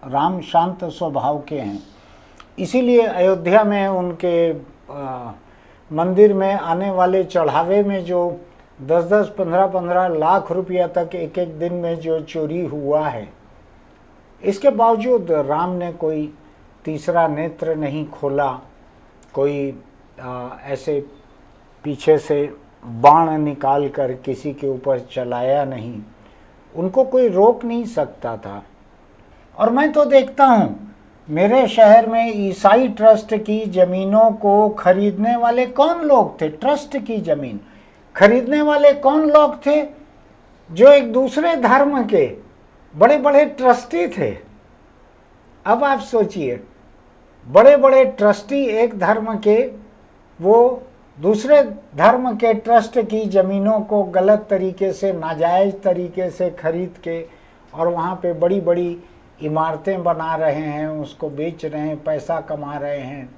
राम शांत स्वभाव के हैं, इसीलिए अयोध्या में उनके मंदिर में आने वाले चढ़ावे में जो 10-10, 15-15 लाख रुपया तक एक एक दिन में जो चोरी हुआ है, इसके बावजूद राम ने कोई तीसरा नेत्र नहीं खोला, कोई ऐसे पीछे से बाण निकाल कर किसी के ऊपर चलाया नहीं, उनको कोई रोक नहीं सकता था। और मैं तो देखता हूँ मेरे शहर में ईसाई ट्रस्ट की ज़मीनों को खरीदने वाले कौन लोग थे? ट्रस्ट की ज़मीन खरीदने वाले कौन लोग थे? जो एक दूसरे धर्म के बड़े बड़े ट्रस्टी थे। अब आप सोचिए, बड़े बड़े ट्रस्टी एक धर्म के, वो दूसरे धर्म के ट्रस्ट की ज़मीनों को गलत तरीके से, नाजायज़ तरीके से खरीद के और वहाँ पे बड़ी बड़ी इमारतें बना रहे हैं, उसको बेच रहे हैं, पैसा कमा रहे हैं।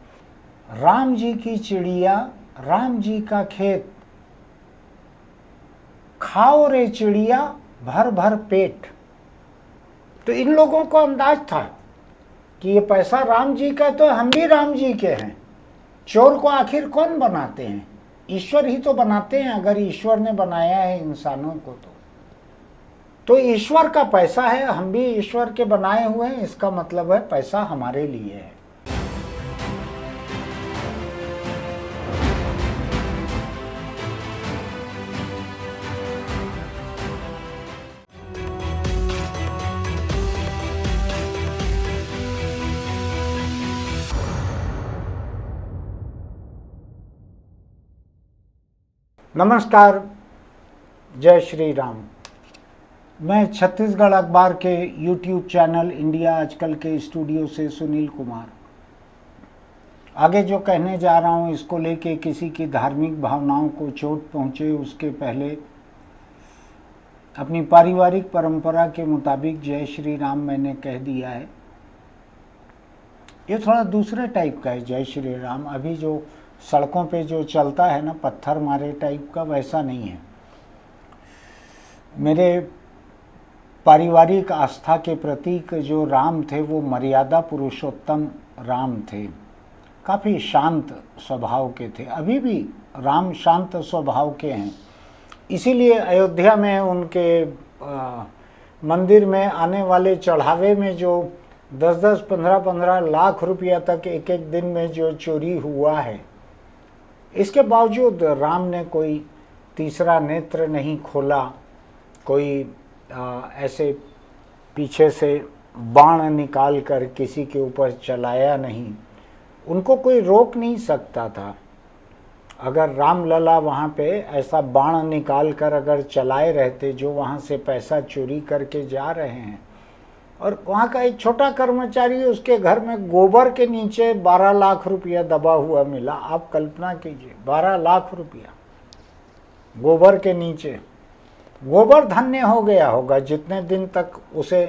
राम जी की चिड़िया, राम जी का खेत, खाओ रे चिड़िया भर भर पेट। तो इन लोगों को अंदाज था कि ये पैसा राम जी का, तो हम भी राम जी के हैं। चोर को आखिर कौन बनाते हैं? ईश्वर ही तो बनाते हैं। अगर ईश्वर ने बनाया है इंसानों को तो ईश्वर का पैसा है, हम भी ईश्वर के बनाए हुए हैं, इसका मतलब है पैसा हमारे लिए है। नमस्कार, जय श्री राम। मैं छत्तीसगढ़ अखबार के YouTube चैनल इंडिया आजकल के स्टूडियो से सुनील कुमार। आगे जो कहने जा रहा हूँ इसको लेके किसी की धार्मिक भावनाओं को चोट पहुँचे उसके पहले अपनी पारिवारिक परंपरा के मुताबिक जय श्री राम मैंने कह दिया है। ये थोड़ा दूसरे टाइप का है जय श्री राम। अभी जो सड़कों पे जो चलता है ना, पत्थर मारे टाइप का, वैसा नहीं है। मेरे पारिवारिक आस्था के प्रतीक जो राम थे वो मर्यादा पुरुषोत्तम राम थे, काफ़ी शांत स्वभाव के थे। अभी भी राम शांत स्वभाव के हैं, इसीलिए अयोध्या में उनके मंदिर में आने वाले चढ़ावे में जो 10-10, 15-15 लाख रुपया तक एक एक दिन में जो चोरी हुआ है, इसके बावजूद राम ने कोई तीसरा नेत्र नहीं खोला, कोई ऐसे पीछे से बाण निकाल कर किसी के ऊपर चलाया नहीं, उनको कोई रोक नहीं सकता था। अगर रामलला वहाँ पे ऐसा बाण निकाल कर अगर चलाए रहते, जो वहाँ से पैसा चोरी करके जा रहे हैं, और वहाँ का एक छोटा कर्मचारी, उसके घर में गोबर के नीचे 12 लाख रुपया दबा हुआ मिला। आप कल्पना कीजिए, 12 लाख रुपया गोबर के नीचे। गोबर धन्य हो गया होगा जितने दिन तक उसे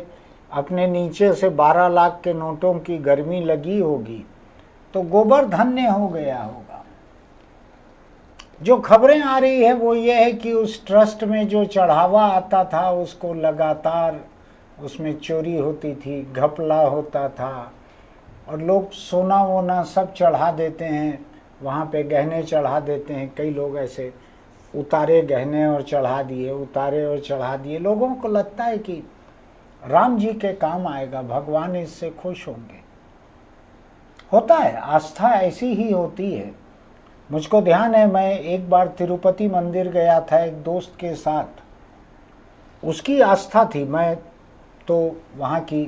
अपने नीचे से 12 लाख के नोटों की गर्मी लगी होगी, तो गोबर धन्य हो गया होगा। जो खबरें आ रही है वो ये है कि उस ट्रस्ट में जो चढ़ावा आता था उसको लगातार उसमें चोरी होती थी, घपला होता था, और लोग सोना वोना सब चढ़ा देते हैं, वहाँ पे गहने चढ़ा देते हैं। कई लोग ऐसे उतारे गहने और चढ़ा दिए, उतारे और चढ़ा दिए। लोगों को लगता है कि राम जी के काम आएगा, भगवान इससे खुश होंगे। होता है, आस्था ऐसी ही होती है। मुझको ध्यान है, मैं एक बार तिरुपति मंदिर गया था एक दोस्त के साथ। उसकी आस्था थी, मैं तो वहाँ की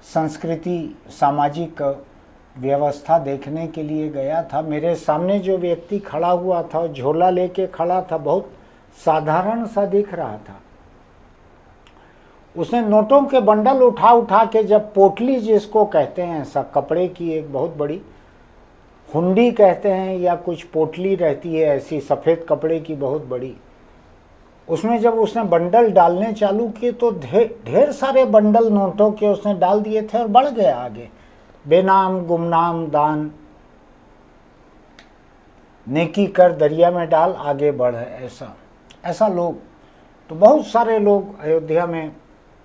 संस्कृति, सामाजिक व्यवस्था देखने के लिए गया था। मेरे सामने जो व्यक्ति खड़ा हुआ था, झोला लेके खड़ा था, बहुत साधारण सा दिख रहा था। उसने नोटों के बंडल उठा उठा के, जब पोटली जिसको कहते हैं, ऐसा कपड़े की एक बहुत बड़ी हुंडी कहते हैं या कुछ पोटली रहती है ऐसी सफ़ेद कपड़े की बहुत बड़ी, उसमें जब उसने बंडल डालने चालू किए तो ढेर सारे बंडल नोटों के उसने डाल दिए थे और बढ़ गया आगे। बेनाम गुमनाम दान, नेकी कर दरिया में डाल, आगे बढ़। ऐसा लोग तो बहुत सारे लोग अयोध्या में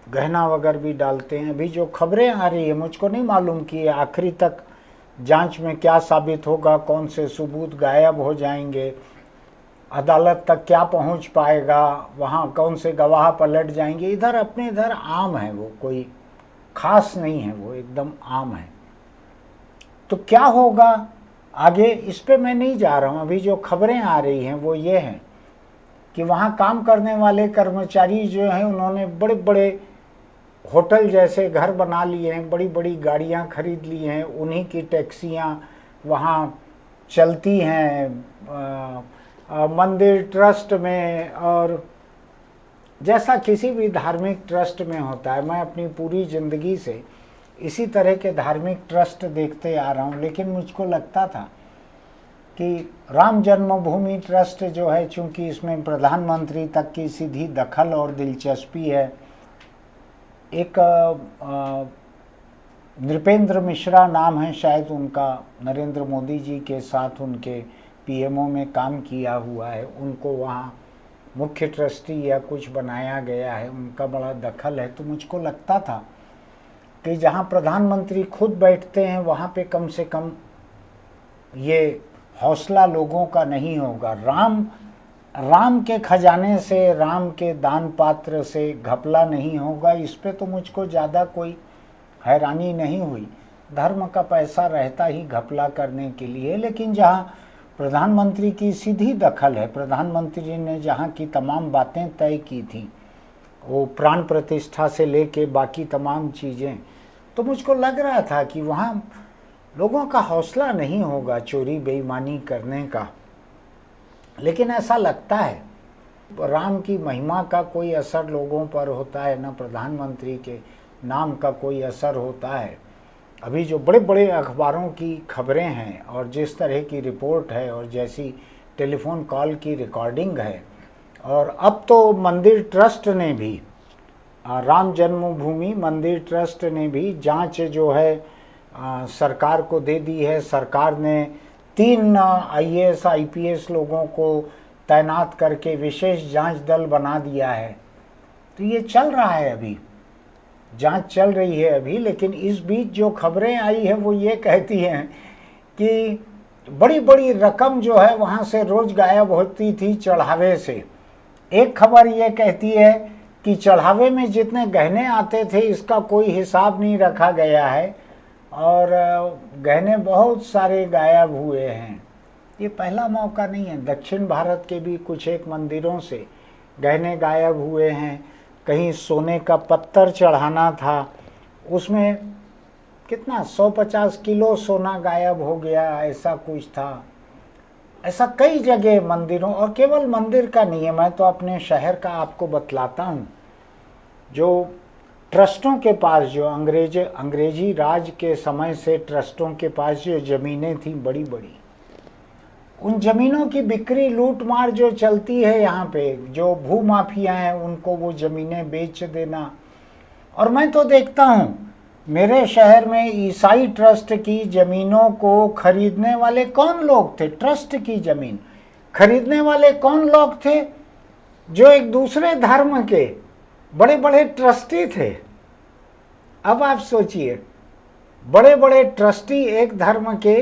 गहना वगैरह भी डालते हैं। अभी जो खबरें आ रही है, मुझको नहीं मालूम कि आखिरी तक जांच में क्या साबित होगा, कौन से सबूत गायब हो जाएंगे, अदालत तक क्या पहुंच पाएगा, वहाँ कौन से गवाह पलट जाएंगे। इधर अपने इधर आम है, वो कोई खास नहीं है, वो एकदम आम है। तो क्या होगा आगे, इस पे मैं नहीं जा रहा हूँ। अभी जो खबरें आ रही हैं वो ये हैं कि वहाँ काम करने वाले कर्मचारी जो हैं, उन्होंने बड़े बड़े होटल जैसे घर बना लिए हैं, बड़ी बड़ी गाड़ियाँ खरीद ली हैं, उन्हीं की टैक्सियाँ वहाँ चलती हैं मंदिर ट्रस्ट में, और जैसा किसी भी धार्मिक ट्रस्ट में होता है। मैं अपनी पूरी ज़िंदगी से इसी तरह के धार्मिक ट्रस्ट देखते आ रहा हूँ, लेकिन मुझको लगता था कि राम जन्मभूमि ट्रस्ट जो है, चूँकि इसमें प्रधानमंत्री तक की सीधी दखल और दिलचस्पी है। एक नृपेंद्र मिश्रा नाम है शायद उनका, नरेंद्र मोदी जी के साथ उनके पीएमओ में काम किया हुआ है, उनको वहाँ मुख्य ट्रस्टी या कुछ बनाया गया है, उनका बड़ा दखल है। तो मुझको लगता था कि जहाँ प्रधानमंत्री खुद बैठते हैं वहाँ पे कम से कम ये हौसला लोगों का नहीं होगा। राम के खजाने से, राम के दान पात्र से घपला नहीं होगा। इस पे तो मुझको ज़्यादा कोई हैरानी नहीं हुई। धर्म का पैसा रहता ही घपला करने के लिए, लेकिन जहाँ प्रधानमंत्री की सीधी दखल है, प्रधानमंत्री ने जहाँ की तमाम बातें तय की थी, वो प्राण प्रतिष्ठा से लेके बाकी तमाम चीज़ें, तो मुझको लग रहा था कि वहाँ लोगों का हौसला नहीं होगा चोरी बेईमानी करने का। लेकिन ऐसा लगता है राम की महिमा का कोई असर लोगों पर होता है, न प्रधानमंत्री के नाम का कोई असर होता है। अभी जो बड़े बड़े अखबारों की खबरें हैं और जिस तरह की रिपोर्ट है और जैसी टेलीफोन कॉल की रिकॉर्डिंग है, और अब तो मंदिर ट्रस्ट ने भी, राम जन्मभूमि मंदिर ट्रस्ट ने भी जांच जो है सरकार को दे दी है। सरकार ने 3 IAS IPS लोगों को तैनात करके विशेष जांच दल बना दिया है। तो ये चल रहा है, अभी जांच चल रही है अभी। लेकिन इस बीच जो खबरें आई है वो ये कहती हैं कि बड़ी बड़ी रकम जो है वहाँ से रोज गायब होती थी चढ़ावे से। एक खबर ये कहती है कि चढ़ावे में जितने गहने आते थे इसका कोई हिसाब नहीं रखा गया है, और गहने बहुत सारे गायब हुए हैं। ये पहला मौका नहीं है, दक्षिण भारत के भी कुछ एक मंदिरों से गहने गायब हुए हैं। कहीं सोने का पत्थर चढ़ाना था, उसमें कितना 150 किलो सोना गायब हो गया, ऐसा कुछ था। ऐसा कई जगह मंदिरों, और केवल मंदिर का नहीं है, मैं तो अपने शहर का आपको बतलाता हूँ। जो ट्रस्टों के पास, जो अंग्रेजी राज के समय से ट्रस्टों के पास जो ज़मीनें थी बड़ी बड़ी, उन ज़मीनों की बिक्री लूट मार जो चलती है यहाँ पे, जो भूमाफिया हैं उनको वो ज़मीनें बेच देना। और मैं तो देखता हूँ मेरे शहर में ईसाई ट्रस्ट की ज़मीनों को खरीदने वाले कौन लोग थे, ट्रस्ट की ज़मीन खरीदने वाले कौन लोग थे, जो एक दूसरे धर्म के बड़े बड़े ट्रस्टी थे। अब आप सोचिए, बड़े बड़े ट्रस्टी एक धर्म के,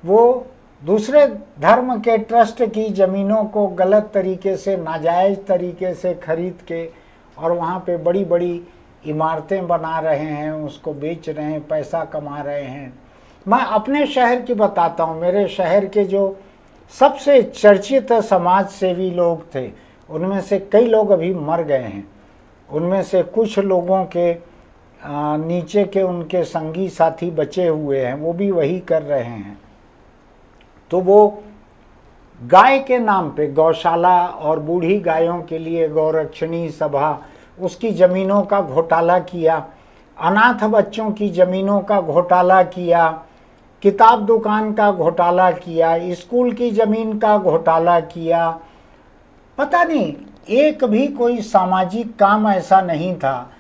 वो दूसरे धर्म के ट्रस्ट की ज़मीनों को गलत तरीके से, नाजायज़ तरीके से खरीद के और वहाँ पे बड़ी बड़ी इमारतें बना रहे हैं, उसको बेच रहे हैं, पैसा कमा रहे हैं। मैं अपने शहर की बताता हूँ। मेरे शहर के जो सबसे चर्चित समाज सेवी लोग थे, उनमें से कई लोग अभी मर गए हैं। उनमें से कुछ लोगों के नीचे के उनके संगी साथी बचे हुए हैं, वो भी वही कर रहे हैं। तो वो गाय के नाम पे गौशाला और बूढ़ी गायों के लिए गौरक्षणी सभा, उसकी ज़मीनों का घोटाला किया, अनाथ बच्चों की ज़मीनों का घोटाला किया, किताब दुकान का घोटाला किया, स्कूल की ज़मीन का घोटाला किया। पता नहीं एक भी कोई सामाजिक काम ऐसा नहीं था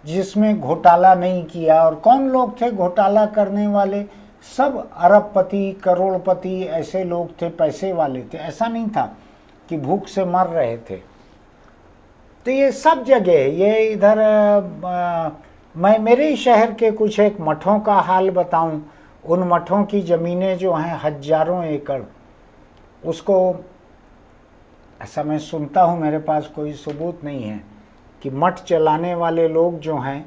जिसमें घोटाला नहीं किया। और कौन लोग थे घोटाला करने वाले? सब अरबपति, करोड़पति ऐसे लोग थे, पैसे वाले थे। ऐसा नहीं था कि भूख से मर रहे थे। तो ये सब जगह, ये इधर मैं मेरे ही शहर के कुछ एक मठों का हाल बताऊं, उन मठों की ज़मीनें जो हैं हजारों एकड़, उसको ऐसा मैं सुनता हूँ, मेरे पास कोई सबूत नहीं है, कि मठ चलाने वाले लोग जो हैं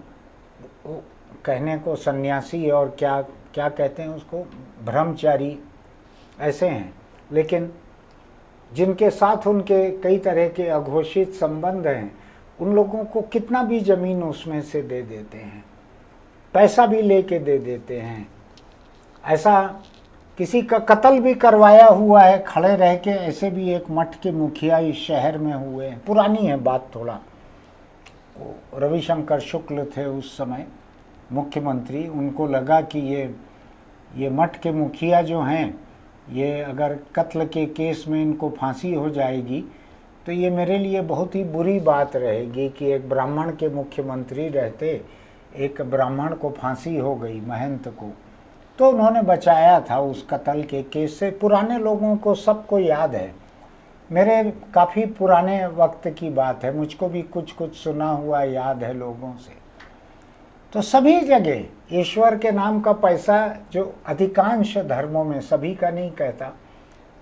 वो कहने को सन्यासी और क्या क्या कहते हैं उसको, ब्रह्मचारी ऐसे हैं, लेकिन जिनके साथ उनके कई तरह के अघोषित संबंध हैं, उन लोगों को कितना भी ज़मीन उसमें से दे देते हैं, पैसा भी लेके दे देते हैं। ऐसा किसी का कत्ल भी करवाया हुआ है खड़े रह के, ऐसे भी एक मठ के मुखिया इस शहर में हुए हैं। पुरानी है बात थोड़ा, रविशंकर शुक्ल थे उस समय मुख्यमंत्री, उनको लगा कि ये मठ के मुखिया जो हैं, ये अगर कत्ल के केस में इनको फांसी हो जाएगी तो ये मेरे लिए बहुत ही बुरी बात रहेगी कि एक ब्राह्मण के मुख्यमंत्री रहते एक ब्राह्मण को फांसी हो गई, महंत को। तो उन्होंने बचाया था उस कत्ल के केस से। पुराने लोगों को सबको याद है, मेरे काफ़ी पुराने वक्त की बात है, मुझको भी कुछ कुछ सुना हुआ याद है लोगों से। तो सभी जगह ईश्वर के नाम का पैसा, जो अधिकांश धर्मों में, सभी का नहीं कहता,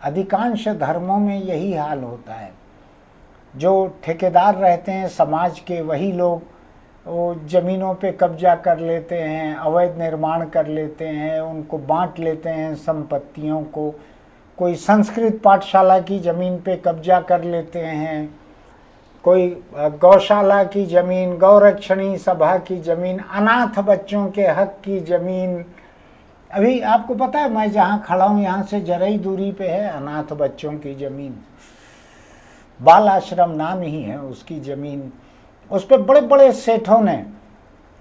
अधिकांश धर्मों में यही हाल होता है। जो ठेकेदार रहते हैं समाज के, वही लोग वो ज़मीनों पे कब्जा कर लेते हैं, अवैध निर्माण कर लेते हैं, उनको बांट लेते हैं संपत्तियों को। कोई संस्कृत पाठशाला की ज़मीन पे कब्जा कर लेते हैं, कोई गौशाला की ज़मीन, गौरक्षणी सभा की ज़मीन, अनाथ बच्चों के हक की ज़मीन। अभी आपको पता है मैं जहाँ खड़ा हूँ यहाँ से जरा ही दूरी पे है अनाथ बच्चों की ज़मीन, बाल आश्रम नाम ही है उसकी ज़मीन। उस पर बड़े बड़े सेठों ने,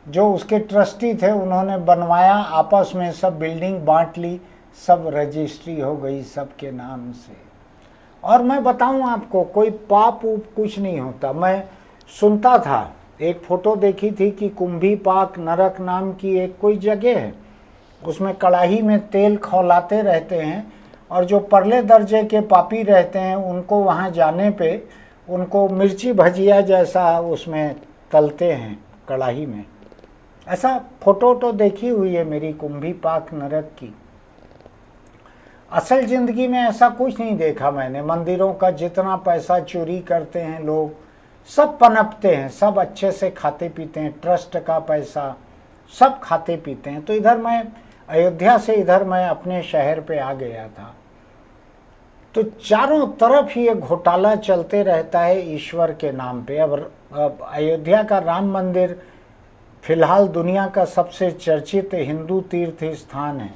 जो उसके ट्रस्टी थे, उन्होंने बनवाया, आपस में सब बिल्डिंग बांट ली, सब रजिस्ट्री हो गई सबके नाम से। और मैं बताऊं आपको, कोई पाप उप कुछ नहीं होता। मैं सुनता था, एक फ़ोटो देखी थी कि कुंभी पाक नरक नाम की एक कोई जगह है, उसमें कड़ाही में तेल खौलाते रहते हैं, और जो परले दर्जे के पापी रहते हैं उनको वहाँ जाने पे उनको मिर्ची भजिया जैसा उसमें तलते हैं कड़ाही में। ऐसा फ़ोटो तो देखी हुई है मेरी कुंभी पाक नरक की। असल ज़िंदगी में ऐसा कुछ नहीं देखा मैंने। मंदिरों का जितना पैसा चोरी करते हैं लोग, सब पनपते हैं, सब अच्छे से खाते पीते हैं, ट्रस्ट का पैसा सब खाते पीते हैं। तो इधर मैं अयोध्या से इधर मैं अपने शहर पे आ गया था, तो चारों तरफ ये घोटाला चलते रहता है ईश्वर के नाम पे। अब अयोध्या का राम मंदिर फिलहाल दुनिया का सबसे चर्चित हिंदू तीर्थ स्थान है।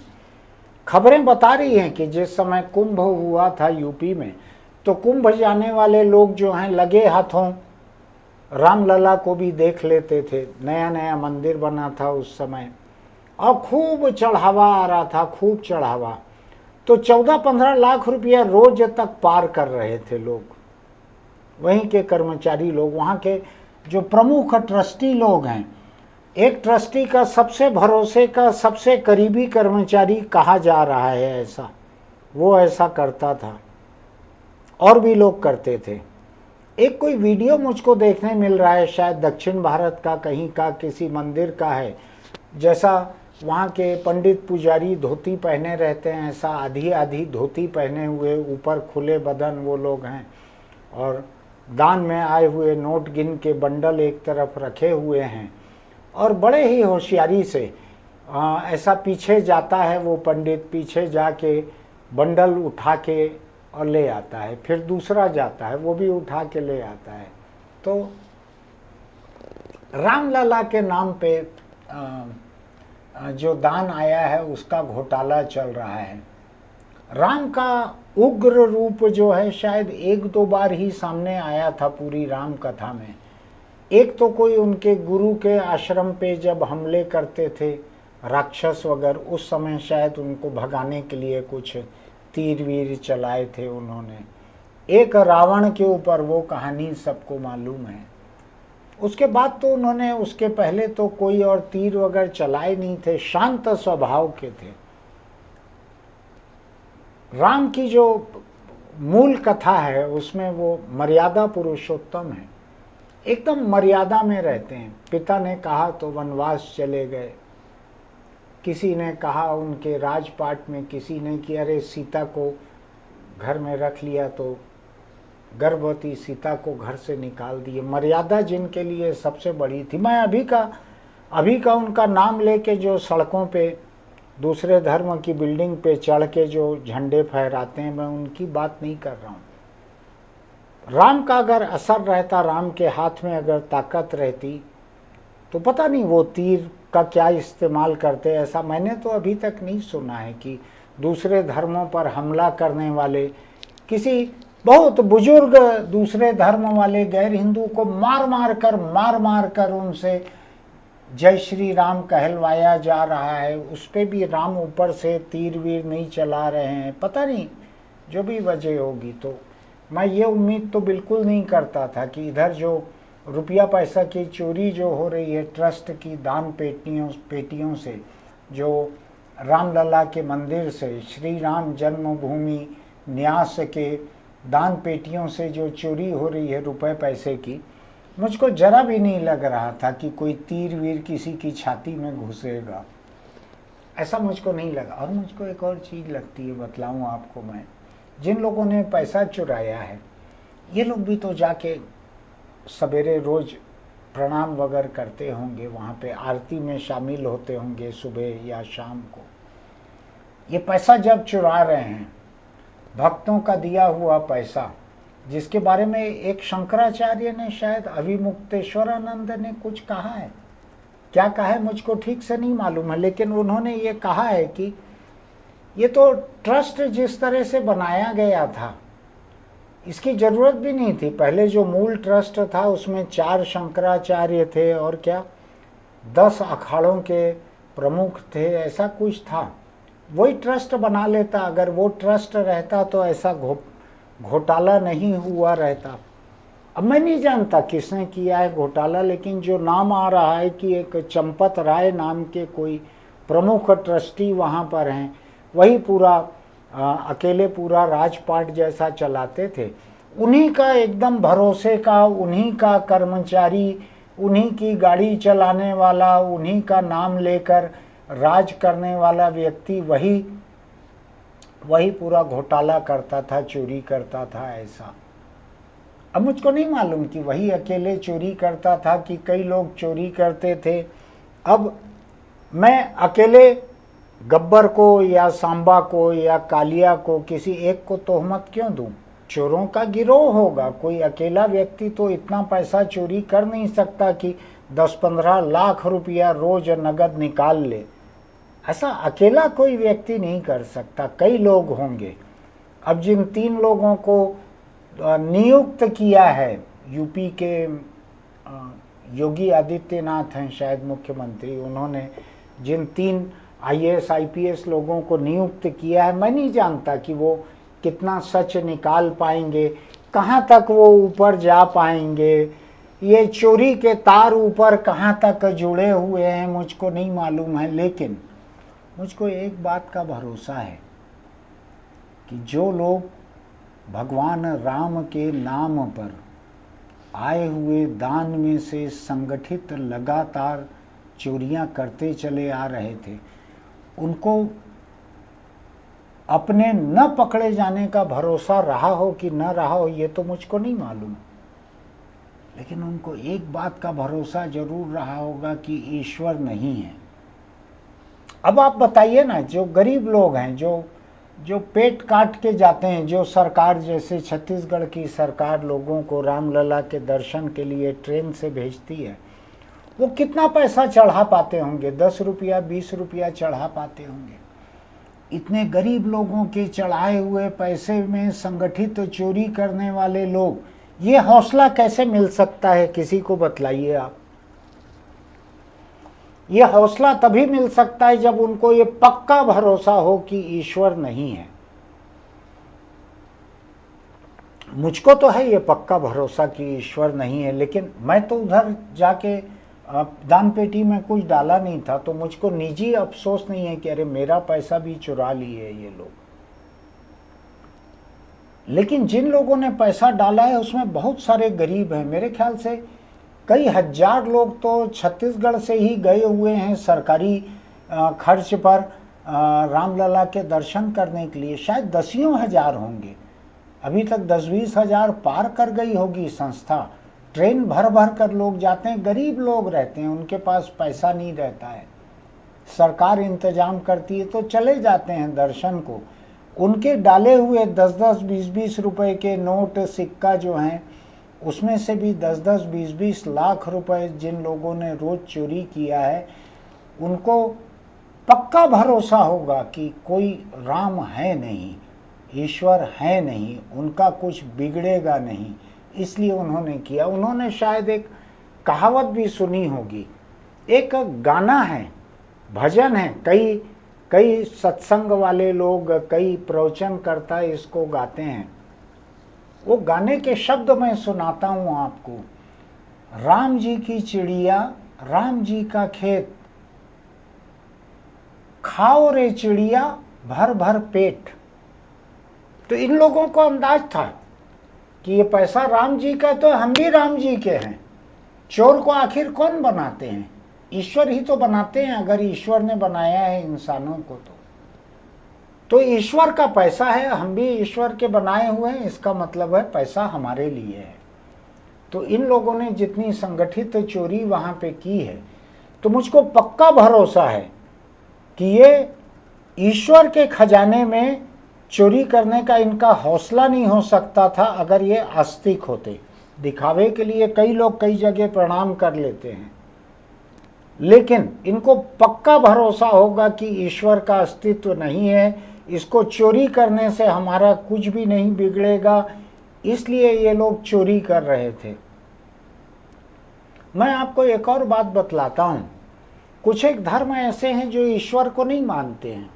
खबरें बता रही हैं कि जिस समय कुंभ हुआ था यूपी में, तो कुंभ जाने वाले लोग जो हैं लगे हाथों रामलला को भी देख लेते थे। नया नया मंदिर बना था उस समय और खूब चढ़ावा आ रहा था, खूब चढ़ावा। तो 14-15 लाख रुपया रोज तक पार कर रहे थे लोग, वहीं के कर्मचारी लोग, वहाँ के जो प्रमुख ट्रस्टी लोग हैं। एक ट्रस्टी का सबसे भरोसे का सबसे करीबी कर्मचारी कहा जा रहा है ऐसा, वो ऐसा करता था, और भी लोग करते थे। एक कोई वीडियो मुझको देखने मिल रहा है, शायद दक्षिण भारत का कहीं का किसी मंदिर का है, जैसा वहाँ के पंडित पुजारी धोती पहने रहते हैं, ऐसा आधी आधी धोती पहने हुए, ऊपर खुले बदन वो लोग हैं, और दान में आए हुए नोट गिन के बंडल एक तरफ रखे हुए हैं, और बड़े ही होशियारी से ऐसा पीछे जाता है वो पंडित, पीछे जाके बंडल उठा के और ले आता है, फिर दूसरा जाता है वो भी उठा के ले आता है। तो रामलला के नाम पे जो दान आया है उसका घोटाला चल रहा है। राम का उग्र रूप जो है शायद 1-2 बार ही सामने आया था पूरी राम कथा में। एक तो कोई उनके गुरु के आश्रम पे जब हमले करते थे राक्षस वगैरह, उस समय शायद उनको भगाने के लिए कुछ तीर वीर चलाए थे उन्होंने। एक रावण के ऊपर, वो कहानी सबको मालूम है। उसके बाद तो उन्होंने, उसके पहले तो कोई और तीर वगैरह चलाए नहीं थे, शांत स्वभाव के थे। राम की जो मूल कथा है उसमें वो मर्यादा पुरुषोत्तम है। एकदम मर्यादा में रहते हैं। पिता ने कहा तो वनवास चले गए, किसी ने कहा उनके राजपाट में, किसी ने कि अरे सीता को घर में रख लिया तो गर्भवती सीता को घर से निकाल दिए। मर्यादा जिनके लिए सबसे बड़ी थी। मैं अभी का उनका नाम लेके जो सड़कों पे दूसरे धर्म की बिल्डिंग पे चढ़ के जो झंडे फहराते हैं, मैं उनकी बात नहीं कर रहा हूँ। राम का अगर असर रहता, राम के हाथ में अगर ताकत रहती, तो पता नहीं वो तीर का क्या इस्तेमाल करते। ऐसा मैंने तो अभी तक नहीं सुना है कि दूसरे धर्मों पर हमला करने वाले किसी बहुत बुजुर्ग दूसरे धर्म वाले गैर हिंदू को मार मार कर उनसे जय श्री राम कहलवाया जा रहा है। उस पे भी राम ऊपर से तीर वीर नहीं चला रहे हैं। पता नहीं जो भी वजह होगी। तो मैं ये उम्मीद तो बिल्कुल नहीं करता था कि इधर जो रुपया पैसा की चोरी जो हो रही है ट्रस्ट की दान पेटियों से, जो रामलला के मंदिर से, श्री राम जन्मभूमि न्यास के दान पेटियों से जो चोरी हो रही है रुपए पैसे की, मुझको जरा भी नहीं लग रहा था कि कोई तीर वीर किसी की छाती में घुसेगा। ऐसा मुझको नहीं लगा। और मुझको एक और चीज़ लगती है, बतलाऊँ आपको मैं, जिन लोगों ने पैसा चुराया है ये लोग भी तो जाके सवेरे रोज प्रणाम वगैरह करते होंगे, वहाँ पे आरती में शामिल होते होंगे सुबह या शाम को। ये पैसा जब चुरा रहे हैं, भक्तों का दिया हुआ पैसा, जिसके बारे में एक शंकराचार्य ने, शायद अभिमुक्तेश्वरानंद ने कुछ कहा है, क्या कहा है मुझको ठीक से नहीं मालूम है, लेकिन उन्होंने ये कहा है कि ये तो ट्रस्ट जिस तरह से बनाया गया था इसकी जरूरत भी नहीं थी। पहले जो मूल ट्रस्ट था उसमें 4 शंकराचार्य थे और क्या 10 अखाड़ों के प्रमुख थे, ऐसा कुछ था। वही ट्रस्ट बना लेता। अगर वो ट्रस्ट रहता तो ऐसा घोटाला नहीं हुआ रहता। अब मैं नहीं जानता किसने किया है घोटाला, लेकिन जो नाम आ रहा है कि एक चंपत राय नाम के कोई प्रमुख ट्रस्टी वहाँ पर हैं, वही पूरा अकेले पूरा राजपाट जैसा चलाते थे। उन्हीं का एकदम भरोसे का, उन्हीं का कर्मचारी, उन्हीं की गाड़ी चलाने वाला, उन्हीं का नाम लेकर राज करने वाला व्यक्ति वही पूरा घोटाला करता था, चोरी करता था। ऐसा अब मुझको नहीं मालूम कि वही अकेले चोरी करता था कि कई लोग चोरी करते थे। अब मैं अकेले गब्बर को या सांबा को या कालिया को, किसी एक को तोहमत क्यों दूं? चोरों का गिरोह होगा। कोई अकेला व्यक्ति तो इतना पैसा चोरी कर नहीं सकता कि 10-15 लाख रुपया रोज नगद निकाल ले। ऐसा अकेला कोई व्यक्ति नहीं कर सकता, कई लोग होंगे। अब जिन 3 लोगों को नियुक्त किया है, यूपी के योगी आदित्यनाथ हैं शायद मुख्यमंत्री, उन्होंने जिन 3 IAS IPS लोगों को नियुक्त किया है, मैं नहीं जानता कि वो कितना सच निकाल पाएंगे, कहाँ तक वो ऊपर जा पाएंगे, ये चोरी के तार ऊपर कहाँ तक जुड़े हुए हैं मुझको नहीं मालूम है। लेकिन मुझको एक बात का भरोसा है कि जो लोग भगवान राम के नाम पर आए हुए दान में से संगठित लगातार चोरियां करते चले आ रहे थे, उनको अपने न पकड़े जाने का भरोसा रहा हो कि न रहा हो ये तो मुझको नहीं मालूम, लेकिन उनको एक बात का भरोसा जरूर रहा होगा कि ईश्वर नहीं है। अब आप बताइए ना, जो गरीब लोग हैं, जो पेट काट के जाते हैं, जो सरकार जैसे छत्तीसगढ़ की सरकार लोगों को रामलला के दर्शन के लिए ट्रेन से भेजती है, वो कितना पैसा चढ़ा पाते होंगे? 10 रुपया 20 रुपया चढ़ा पाते होंगे। इतने गरीब लोगों के चढ़ाए हुए पैसे में संगठित चोरी करने वाले लोग, ये हौसला कैसे मिल सकता है? किसी को बतलाइए आप। ये हौसला तभी मिल सकता है जब उनको ये पक्का भरोसा हो कि ईश्वर नहीं है। मुझको तो है ये पक्का भरोसा कि ईश्वर नहीं है, लेकिन मैं तो उधर जाके दान पेटी में कुछ डाला नहीं था, तो मुझको निजी अफसोस नहीं है कि अरे मेरा पैसा भी चुरा लिए ये लोग। लेकिन जिन लोगों ने पैसा डाला है उसमें बहुत सारे गरीब हैं। मेरे ख्याल से कई हजार लोग तो छत्तीसगढ़ से ही गए हुए हैं सरकारी खर्च पर रामलला के दर्शन करने के लिए। शायद दसियों हजार होंगे, अभी तक 10-20 हजार पार कर गई होगी संस्था। ट्रेन भर भर कर लोग जाते हैं, गरीब लोग रहते हैं, उनके पास पैसा नहीं रहता है, सरकार इंतजाम करती है तो चले जाते हैं दर्शन को। उनके डाले हुए 10-10, 20-20 रुपए के नोट सिक्का जो हैं, उसमें से भी 10-10, 20-20 लाख रुपए जिन लोगों ने रोज चोरी किया है, उनको पक्का भरोसा होगा कि कोई राम है नहीं, ईश्वर है नहीं, उनका कुछ बिगड़ेगा नहीं, इसलिए उन्होंने किया। उन्होंने शायद एक कहावत भी सुनी होगी, एक गाना है, भजन है, कई सत्संग वाले लोग, कई प्रवचनकर्ता इसको गाते हैं। वो गाने के शब्द मैं सुनाता हूँ आपको। राम जी की चिड़िया, राम जी का खेत, खाओ रे चिड़िया भर भर पेट। तो इन लोगों को अंदाज था कि ये पैसा राम जी का, तो हम भी राम जी के हैं। चोर को आखिर कौन बनाते हैं? ईश्वर ही तो बनाते हैं। अगर ईश्वर ने बनाया है इंसानों को तो ईश्वर का पैसा है, हम भी ईश्वर के बनाए हुए हैं, इसका मतलब है पैसा हमारे लिए है। तो इन लोगों ने जितनी संगठित चोरी वहां पे की है, तो मुझको पक्का भरोसा है कि ये ईश्वर के खजाने में चोरी करने का इनका हौसला नहीं हो सकता था अगर ये आस्तिक होते। दिखावे के लिए कई लोग कई जगह प्रणाम कर लेते हैं, लेकिन इनको पक्का भरोसा होगा कि ईश्वर का अस्तित्व नहीं है, इसको चोरी करने से हमारा कुछ भी नहीं बिगड़ेगा, इसलिए ये लोग चोरी कर रहे थे। मैं आपको एक और बात बतलाता हूं। कुछ एक धर्म ऐसे हैं जो ईश्वर को नहीं मानते हैं,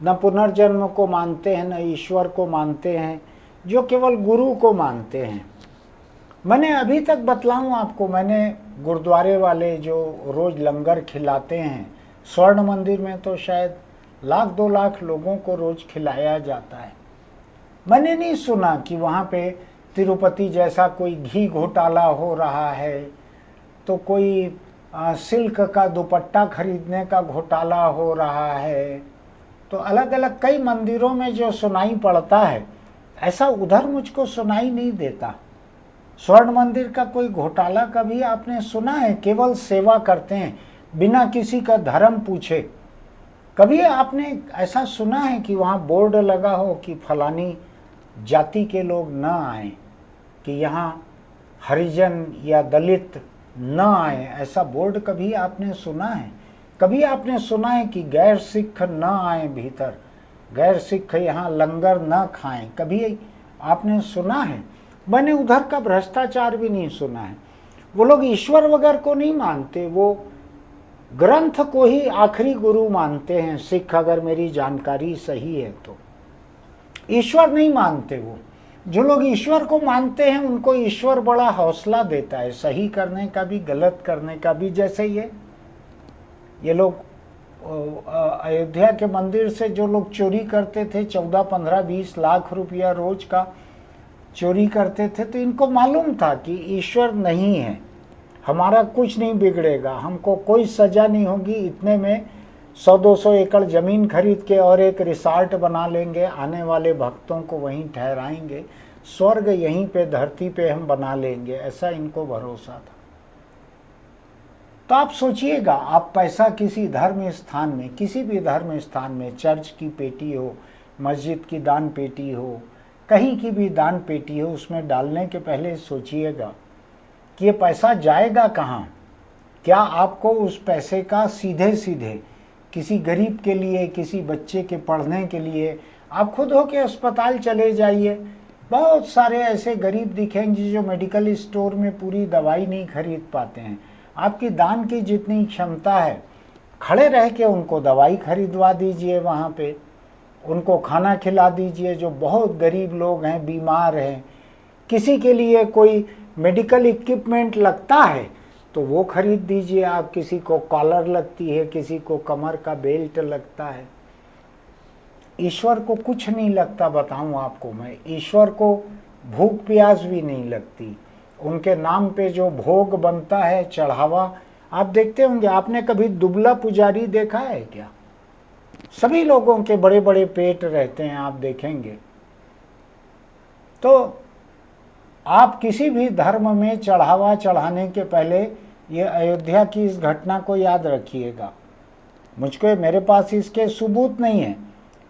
न पुनर्जन्म को मानते हैं, न ईश्वर को मानते हैं, जो केवल गुरु को मानते हैं। मैंने अभी तक बतलाऊं आपको, मैंने गुरुद्वारे वाले जो रोज लंगर खिलाते हैं, स्वर्ण मंदिर में तो शायद 1-2 लाख लोगों को रोज खिलाया जाता है। मैंने नहीं सुना कि वहाँ पे तिरुपति जैसा कोई घी घोटाला हो रहा है, तो कोई सिल्क का दुपट्टा खरीदने का घोटाला हो रहा है। तो अलग अलग कई मंदिरों में जो सुनाई पड़ता है, ऐसा उधर मुझको सुनाई नहीं देता। स्वर्ण मंदिर का कोई घोटाला कभी आपने सुना है? केवल सेवा करते हैं बिना किसी का धर्म पूछे। कभी आपने ऐसा सुना है कि वहाँ बोर्ड लगा हो कि फलानी जाति के लोग न आए, कि यहाँ हरिजन या दलित न आए? ऐसा बोर्ड कभी आपने सुना है? कभी आपने सुना है कि गैर सिख न आए भीतर, गैर सिख यहाँ लंगर न खाएं? कभी आपने सुना है? मैंने उधर का भ्रष्टाचार भी नहीं सुना है। वो लोग ईश्वर वगैरह को नहीं मानते, वो ग्रंथ को ही आखिरी गुरु मानते हैं। सिख, अगर मेरी जानकारी सही है तो ईश्वर नहीं मानते। वो जो लोग ईश्वर को मानते हैं उनको ईश्वर बड़ा हौसला देता है, सही करने का भी गलत करने का भी। जैसे ये लोग अयोध्या के मंदिर से जो लोग चोरी करते थे, 14, 15, 20 लाख रुपया रोज का चोरी करते थे, तो इनको मालूम था कि ईश्वर नहीं है, हमारा कुछ नहीं बिगड़ेगा, हमको कोई सजा नहीं होगी। इतने में 100-200 एकड़ जमीन खरीद के और एक रिसॉर्ट बना लेंगे, आने वाले भक्तों को वहीं ठहराएंगे, स्वर्ग यहीं पे धरती पे हम बना लेंगे, ऐसा इनको भरोसा था। तो आप सोचिएगा, आप पैसा किसी धर्म स्थान में, किसी भी धर्म स्थान में, चर्च की पेटी हो, मस्जिद की दान पेटी हो, कहीं की भी दान पेटी हो, उसमें डालने के पहले सोचिएगा कि ये पैसा जाएगा कहाँ। क्या आपको उस पैसे का सीधे सीधे किसी गरीब के लिए, किसी बच्चे के पढ़ने के लिए, आप खुद हो के अस्पताल चले जाइए, बहुत सारे ऐसे गरीब दिखेंगे जो मेडिकल स्टोर में पूरी दवाई नहीं खरीद पाते हैं। आपकी दान की जितनी क्षमता है, खड़े रह के उनको दवाई खरीदवा दीजिए, वहाँ पे उनको खाना खिला दीजिए। जो बहुत गरीब लोग हैं, बीमार हैं, किसी के लिए कोई मेडिकल इक्विपमेंट लगता है तो वो खरीद दीजिए आप। किसी को कॉलर लगती है, किसी को कमर का बेल्ट लगता है। ईश्वर को कुछ नहीं लगता, बताऊं आपको मैं। ईश्वर को भूख प्यास भी नहीं लगती। उनके नाम पे जो भोग बनता है, चढ़ावा, आप देखते होंगे। आपने कभी दुबला पुजारी देखा है क्या? सभी लोगों के बड़े बड़े पेट रहते हैं, आप देखेंगे। तो आप किसी भी धर्म में चढ़ावा चढ़ाने के पहले ये अयोध्या की इस घटना को याद रखिएगा। मुझको, मेरे पास इसके सबूत नहीं है,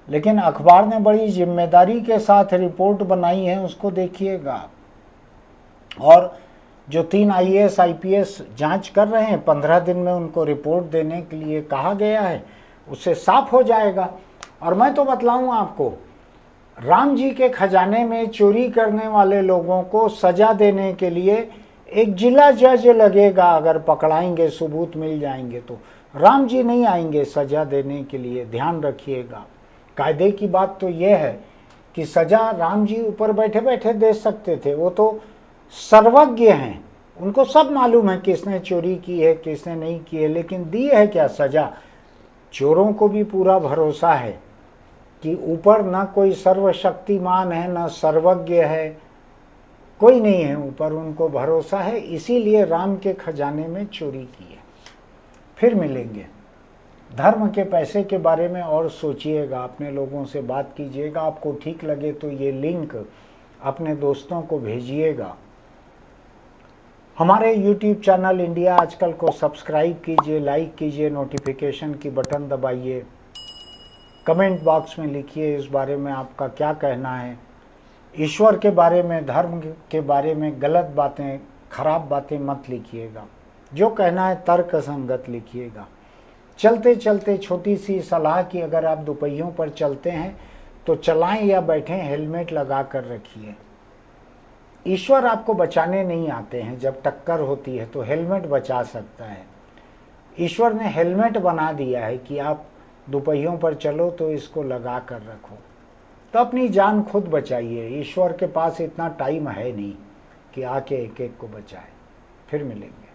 लेकिन अखबार ने बड़ी जिम्मेदारी के साथ रिपोर्ट बनाई है, उसको देखिएगा। और जो 3 IAS IPS जांच कर रहे हैं, 15 दिन में उनको रिपोर्ट देने के लिए कहा गया है, उससे साफ हो जाएगा। और मैं तो बतलाऊं आपको, राम जी के खजाने में चोरी करने वाले लोगों को सजा देने के लिए एक जिला जज लगेगा। अगर पकड़ाएंगे, सबूत मिल जाएंगे, तो राम जी नहीं आएंगे सजा देने के लिए, ध्यान रखिएगा। कायदे की बात तो यह है कि सजा राम जी ऊपर बैठे बैठे दे सकते थे, वो तो सर्वज्ञ हैं, उनको सब मालूम है किसने चोरी की है, किसने नहीं की है। लेकिन दी है क्या सजा? चोरों को भी पूरा भरोसा है कि ऊपर ना कोई सर्वशक्तिमान है, ना सर्वज्ञ है, कोई नहीं है ऊपर, उनको भरोसा है, इसीलिए राम के खजाने में चोरी की है। फिर मिलेंगे। धर्म के पैसे के बारे में और सोचिएगा, अपने लोगों से बात कीजिएगा। आपको ठीक लगे तो ये लिंक अपने दोस्तों को भेजिएगा। हमारे YouTube चैनल इंडिया आजकल को सब्सक्राइब कीजिए, लाइक कीजिए, नोटिफिकेशन की बटन दबाइए। कमेंट बॉक्स में लिखिए इस बारे में आपका क्या कहना है। ईश्वर के बारे में, धर्म के बारे में गलत बातें, खराब बातें मत लिखिएगा। जो कहना है तर्क संगत लिखिएगा। चलते चलते छोटी सी सलाह कि अगर आप दोपहियों पर चलते हैं तो चलाएं या बैठें, हेलमेट लगा कर रखिए। ईश्वर आपको बचाने नहीं आते हैं, जब टक्कर होती है तो हेलमेट बचा सकता है। ईश्वर ने हेलमेट बना दिया है कि आप दोपहियों पर चलो तो इसको लगा कर रखो, तो अपनी जान खुद बचाइए। ईश्वर के पास इतना टाइम है नहीं कि आके एक एक को बचाए। फिर मिलेंगे।